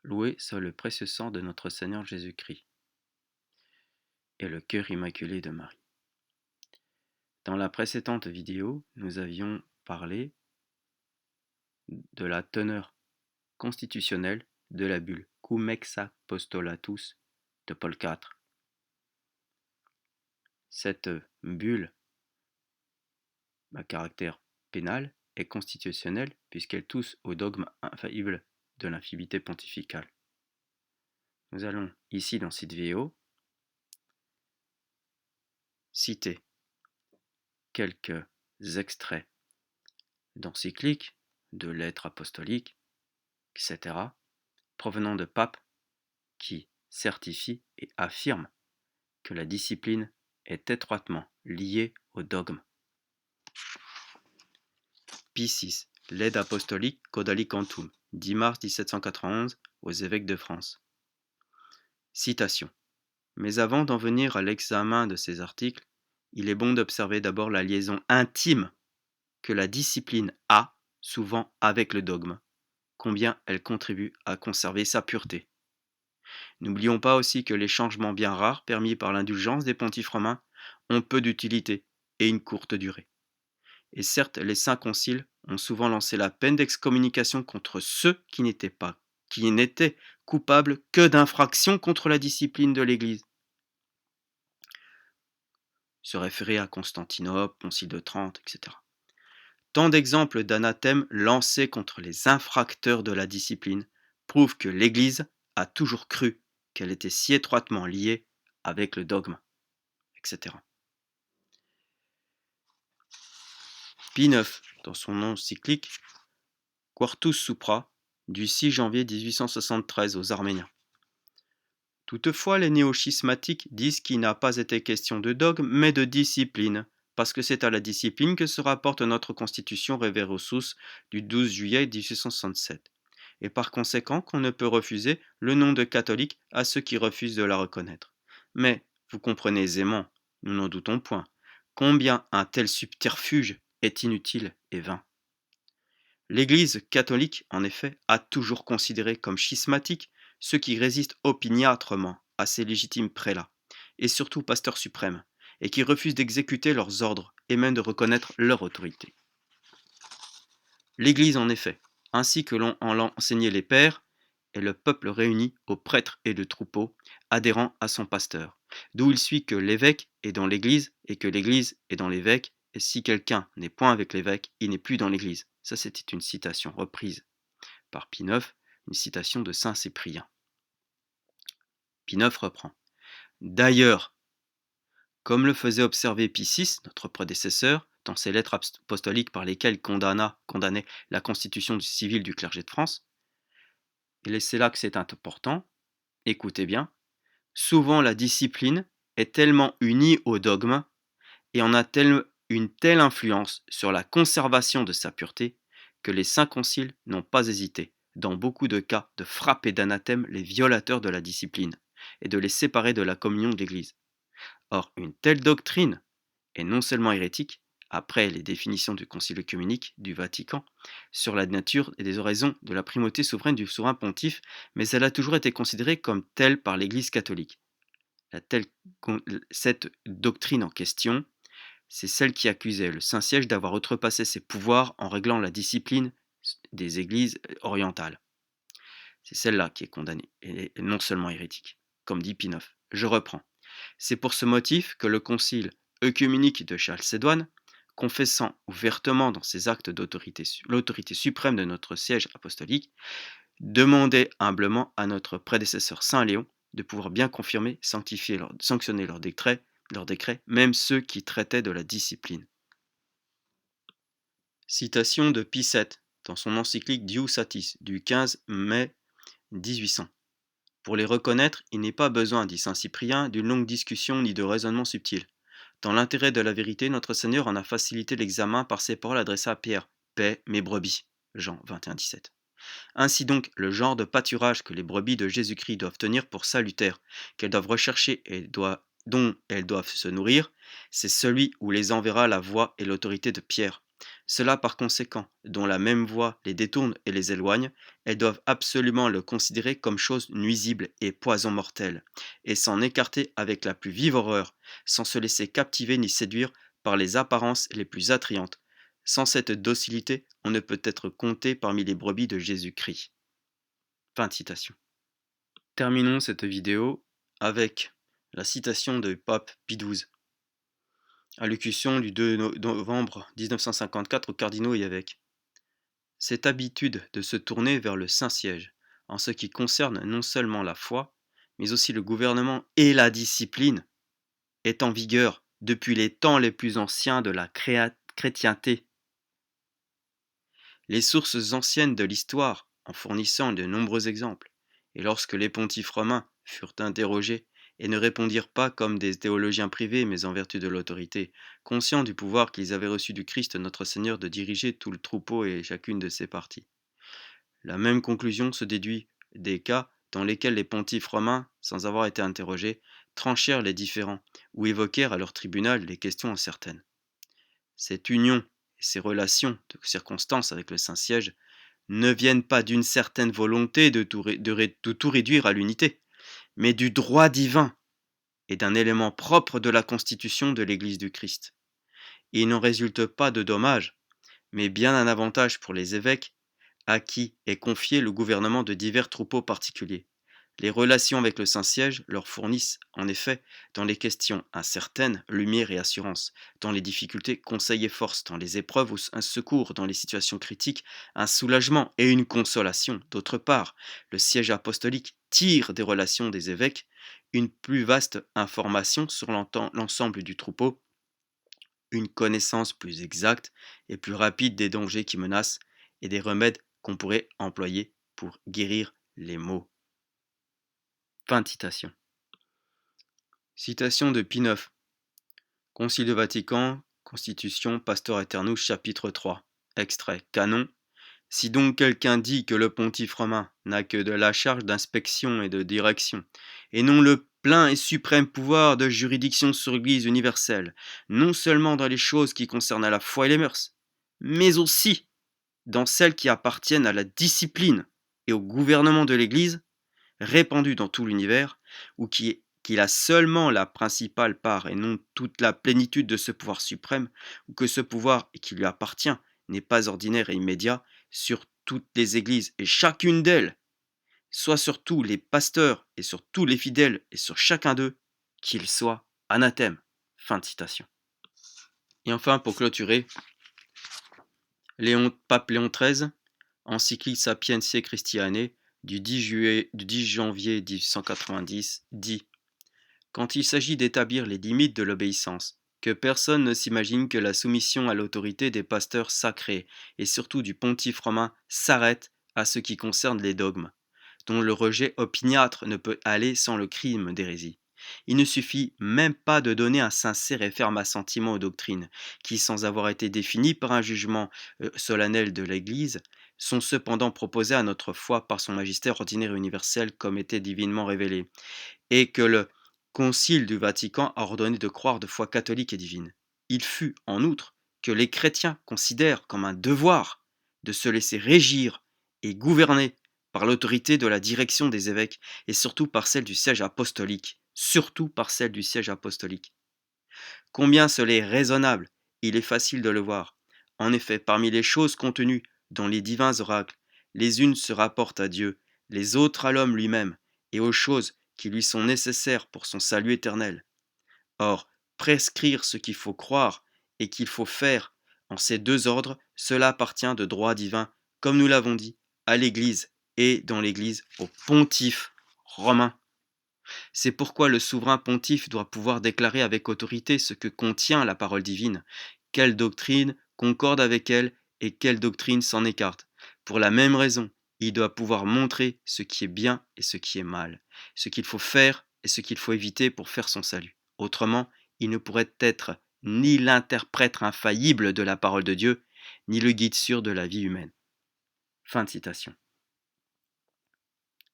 Loué soit le précieux sang de notre Seigneur Jésus-Christ et le cœur immaculé de Marie. Dans la précédente vidéo, nous avions parlé de la teneur constitutionnelle de la bulle Cum ex apostolatus de Paul IV. Cette bulle à caractère pénal est constitutionnelle puisqu'elle touche au dogme infaillible de l'infidélité pontificale. Nous allons ici dans cette vidéo citer quelques extraits d'encycliques, de lettres apostoliques, etc., provenant de papes qui certifient et affirment que la discipline est étroitement liée au dogme. Pie VI, Lede Apostolique Codalicantum, 10 mars 1791, aux évêques de France. Citation. Mais avant d'en venir à l'examen de ces articles, il est bon d'observer d'abord la liaison intime que la discipline a souvent avec le dogme, combien elle contribue à conserver sa pureté. N'oublions pas aussi que les changements bien rares permis par l'indulgence des pontifes romains ont peu d'utilité et une courte durée. Et certes, les saints conciles ont souvent lancé la peine d'excommunication contre ceux qui n'étaient coupables que d'infractions contre la discipline de l'Église. Se référer à Constantinople, Concile de Trente, etc. Tant d'exemples d'anathèmes lancés contre les infracteurs de la discipline prouvent que l'Église a toujours cru qu'elle était si étroitement liée avec le dogme, etc. Pie IX, dans son encyclique Quartus Supra, du 6 janvier 1873 aux Arméniens. Toutefois, les néo-schismatiques disent qu'il n'a pas été question de dogme, mais de discipline, parce que c'est à la discipline que se rapporte notre constitution Reverosus du 12 juillet 1867, et par conséquent qu'on ne peut refuser le nom de catholique à ceux qui refusent de la reconnaître. Mais, vous comprenez aisément, nous n'en doutons point, combien un tel subterfuge est inutile et vain. L'Église catholique, en effet, a toujours considéré comme schismatiques ceux qui résistent opiniâtrement à ses légitimes prélats, et surtout pasteurs suprêmes, et qui refusent d'exécuter leurs ordres et même de reconnaître leur autorité. L'Église, en effet, ainsi que l'ont enseigné les pères, est le peuple réuni aux prêtres et de troupeaux, adhérant à son pasteur, d'où il suit que l'évêque est dans l'Église et que l'Église est dans l'évêque, et si quelqu'un n'est point avec l'évêque, il n'est plus dans l'Église. Ça, c'était une citation reprise par Pie IX, une citation de saint Cyprien. Pie IX reprend. D'ailleurs, comme le faisait observer Pie VI, notre prédécesseur, dans ses lettres apostoliques par lesquelles condamnait la constitution civile du clergé de France, et c'est là que c'est important, écoutez bien, souvent la discipline est tellement unie au dogme et en a une telle influence sur la conservation de sa pureté que les saints conciles n'ont pas hésité, dans beaucoup de cas, de frapper d'anathème les violateurs de la discipline et de les séparer de la communion de l'Église. Or, une telle doctrine est non seulement hérétique, après les définitions du Concile œcuménique du Vatican, sur la nature et des raisons de la primauté souveraine du souverain pontife, mais elle a toujours été considérée comme telle par l'Église catholique. Cette doctrine en question, c'est celle qui accusait le Saint-Siège d'avoir outrepassé ses pouvoirs en réglant la discipline des églises orientales. C'est celle-là qui est condamnée, et non seulement hérétique, comme dit Pie IX. Je reprends. C'est pour ce motif que le concile œcuménique de Chalcédoine, confessant ouvertement dans ses actes l'autorité suprême de notre siège apostolique, demandait humblement à notre prédécesseur Saint Léon de pouvoir bien confirmer, sanctionner leurs décrets, même ceux qui traitaient de la discipline. Citation de Pie VII, dans son encyclique Diu Satis, du 15 mai 1800. Pour les reconnaître, il n'est pas besoin, dit saint Cyprien, d'une longue discussion ni de raisonnement subtil. Dans l'intérêt de la vérité, notre Seigneur en a facilité l'examen par ces paroles adressées à Pierre. Paix mes brebis. Jean 21, 17. Ainsi donc, le genre de pâturage que les brebis de Jésus-Christ doivent tenir pour salutaire, qu'elles doivent rechercher et dont elles doivent se nourrir, c'est celui où les enverra la voix et l'autorité de Pierre. Ceux-là, par conséquent, dont la même voie les détourne et les éloigne, elles doivent absolument le considérer comme chose nuisible et poison mortel, et s'en écarter avec la plus vive horreur, sans se laisser captiver ni séduire par les apparences les plus attrayantes. Sans cette docilité, on ne peut être compté parmi les brebis de Jésus-Christ. Fin de citation. Terminons cette vidéo avec la citation de Pape Pie XII. Allocution du 2 novembre 1954 aux cardinaux et évêques. Cette habitude de se tourner vers le Saint-Siège, en ce qui concerne non seulement la foi, mais aussi le gouvernement et la discipline, est en vigueur depuis les temps les plus anciens de la chrétienté. Les sources anciennes de l'histoire en fournissant de nombreux exemples, et lorsque les pontifes romains furent interrogés et ne répondirent pas comme des théologiens privés, mais en vertu de l'autorité, conscients du pouvoir qu'ils avaient reçu du Christ notre Seigneur de diriger tout le troupeau et chacune de ses parties. La même conclusion se déduit des cas dans lesquels les pontifes romains, sans avoir été interrogés, tranchèrent les différends ou évoquèrent à leur tribunal les questions incertaines. Cette union et ces relations de circonstances avec le Saint-Siège ne viennent pas d'une certaine volonté de tout réduire à l'unité, mais du droit divin et d'un élément propre de la constitution de l'Église du Christ. Il n'en résulte pas de dommages, mais bien un avantage pour les évêques à qui est confié le gouvernement de divers troupeaux particuliers. Les relations avec le Saint-Siège leur fournissent, en effet, dans les questions incertaines, lumière et assurance, dans les difficultés, conseil et force, dans les épreuves, un secours, dans les situations critiques, un soulagement et une consolation. D'autre part, le siège apostolique tire des relations des évêques une plus vaste information sur l'ensemble du troupeau, une connaissance plus exacte et plus rapide des dangers qui menacent et des remèdes qu'on pourrait employer pour guérir les maux. Fin de citation. Citation de Pie IX. Concile de Vatican, Constitution, Pastor Aeternus, chapitre 3. Extrait. Canon. Si donc quelqu'un dit que le pontife romain n'a que de la charge d'inspection et de direction, et non le plein et suprême pouvoir de juridiction sur l'Église universelle, non seulement dans les choses qui concernent la foi et les mœurs, mais aussi dans celles qui appartiennent à la discipline et au gouvernement de l'Église, répandue dans tout l'univers, ou qu'il a seulement la principale part et non toute la plénitude de ce pouvoir suprême, ou que ce pouvoir qui lui appartient n'est pas ordinaire et immédiat sur toutes les églises et chacune d'elles, soit sur tous les pasteurs et sur tous les fidèles et sur chacun d'eux, qu'il soit anathème. Fin de citation. Et enfin, pour clôturer, Pape Léon XIII, encyclique Sapientiae Christianae du 10 janvier 1890, dit « Quand il s'agit d'établir les limites de l'obéissance, que personne ne s'imagine que la soumission à l'autorité des pasteurs sacrés et surtout du pontife romain s'arrête à ce qui concerne les dogmes, dont le rejet opiniâtre ne peut aller sans le crime d'hérésie. Il ne suffit même pas de donner un sincère et ferme assentiment aux doctrines, qui, sans avoir été définies par un jugement solennel de l'Église, sont cependant proposées à notre foi par son magistère ordinaire et universel comme était divinement révélé, et que le Concile du Vatican a ordonné de croire de foi catholique et divine. Il fut, en outre, que les chrétiens considèrent comme un devoir de se laisser régir et gouverner par l'autorité de la direction des évêques et surtout par celle du siège apostolique. Combien cela est raisonnable, il est facile de le voir. En effet, parmi les choses contenues dans les divins oracles, les unes se rapportent à Dieu, les autres à l'homme lui-même, et aux choses qui lui sont nécessaires pour son salut éternel. Or, prescrire ce qu'il faut croire et qu'il faut faire en ces deux ordres, cela appartient de droit divin, comme nous l'avons dit, à l'Église et dans l'Église au pontife romain. C'est pourquoi le souverain pontife doit pouvoir déclarer avec autorité ce que contient la parole divine, quelle doctrine concorde avec elle et quelle doctrine s'en écarte. Pour la même raison, il doit pouvoir montrer ce qui est bien et ce qui est mal, ce qu'il faut faire et ce qu'il faut éviter pour faire son salut. Autrement, il ne pourrait être ni l'interprète infaillible de la parole de Dieu, ni le guide sûr de la vie humaine. Fin de citation.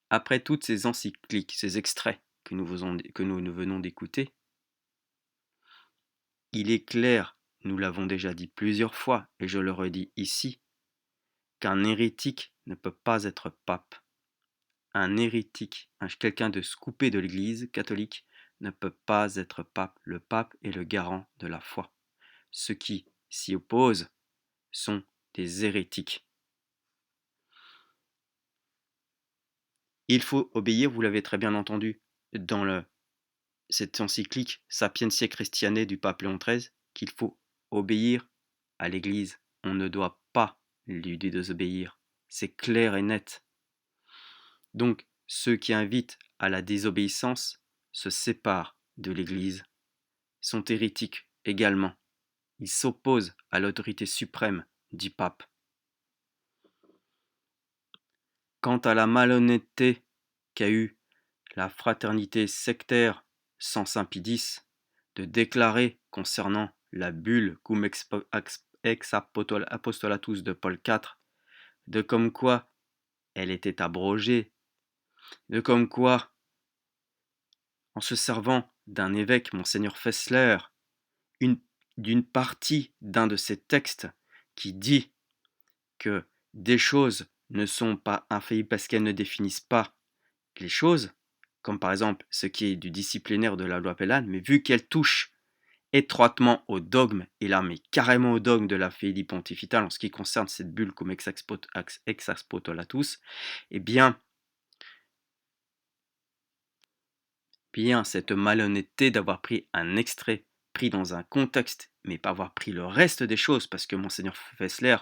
Après toutes ces encycliques, ces extraits que nous venons d'écouter, il est clair nous l'avons déjà dit plusieurs fois, et je le redis ici, qu'un hérétique ne peut pas être pape. Un hérétique, quelqu'un de coupé de l'Église catholique, ne peut pas être pape. Le pape est le garant de la foi. Ceux qui s'y opposent sont des hérétiques. Il faut obéir, vous l'avez très bien entendu, dans cette encyclique Sapientiae Christianae du pape Léon XIII, qu'il faut obéir à l'Église. On ne doit pas lui désobéir. C'est clair et net. Donc, ceux qui invitent à la désobéissance se séparent de l'Église, sont hérétiques également. Ils s'opposent à l'autorité suprême du pape. Quant à la malhonnêteté qu'a eue la fraternité sectaire sans Saint Pie X de déclarer concernant la bulle Cum ex apostolatus de Paul IV, de comme quoi elle était abrogée, de comme quoi, en se servant d'un évêque, Monseigneur Fessler, d'une partie d'un de ses textes qui dit que des choses ne sont pas infaillibles parce qu'elles ne définissent pas les choses, comme par exemple ce qui est du disciplinaire de la loi pénale, mais vu qu'elle touche étroitement au dogme, et là mais carrément au dogme de la Fides Pontificale en ce qui concerne cette bulle comme ex apostolatus, eh bien cette malhonnêteté d'avoir pris un extrait pris dans un contexte, mais pas avoir pris le reste des choses, parce que Monseigneur Fessler,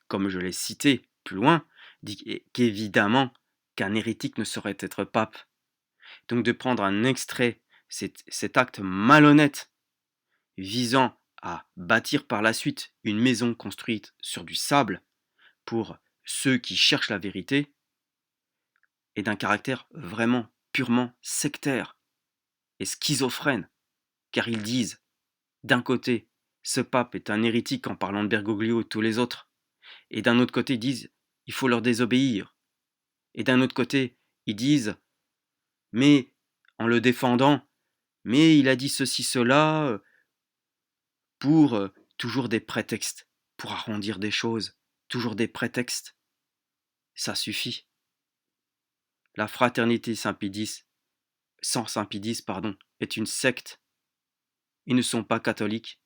comme je l'ai cité plus loin, dit qu'évidemment qu'un hérétique ne saurait être pape. Donc de prendre un extrait, cet acte malhonnête visant à bâtir par la suite une maison construite sur du sable pour ceux qui cherchent la vérité, est d'un caractère vraiment purement sectaire et schizophrène, car ils disent, d'un côté, ce pape est un hérétique en parlant de Bergoglio et tous les autres, et d'un autre côté, ils disent, il faut leur désobéir, et d'un autre côté, ils disent, mais en le défendant, mais il a dit ceci, cela, pour toujours des prétextes, pour arrondir des choses, toujours des prétextes. Ça suffit. La fraternité sans Saint Pie X, est une secte. Ils ne sont pas catholiques.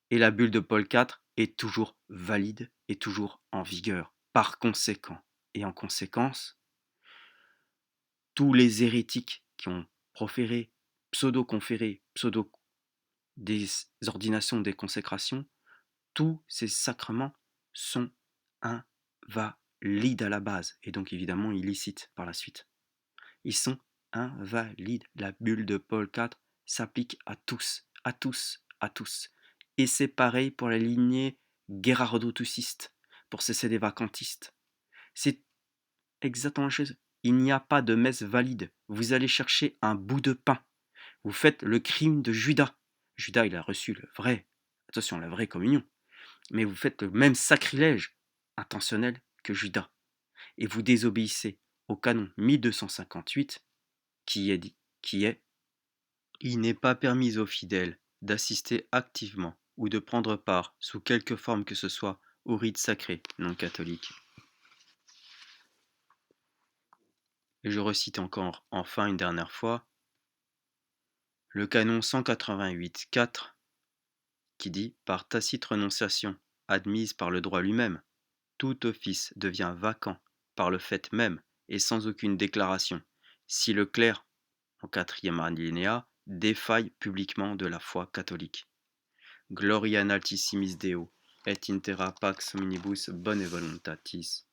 Et la bulle de Paul IV est toujours valide et toujours en vigueur. Par conséquent, et en conséquence, tous les hérétiques qui ont proféré, pseudo-conféré, des ordinations, des consécrations, tous ces sacrements sont invalides à la base, et donc évidemment illicites par la suite. Ils sont invalides. La bulle de Paul IV s'applique à tous, à tous, à tous. Et c'est pareil pour la lignée guérardo-tussiste, pour cesser des vacantistes. C'est exactement la chose. Il n'y a pas de messe valide. Vous allez chercher un bout de pain. Vous faites le crime de Judas. Judas, il a reçu la vraie communion. Mais vous faites le même sacrilège intentionnel que Judas. Et vous désobéissez au canon 1258 qui est il n'est pas permis aux fidèles d'assister activement ou de prendre part, sous quelque forme que ce soit, au rite sacré non catholique. Et je recite encore, enfin une dernière fois, le canon 188.4 qui dit « Par tacite renonciation, admise par le droit lui-même, tout office devient vacant par le fait même et sans aucune déclaration, si le clerc, en quatrième alinéa, défaille publiquement de la foi catholique. Gloria in altissimis Deo, et intera pax omnibus bone voluntatis. »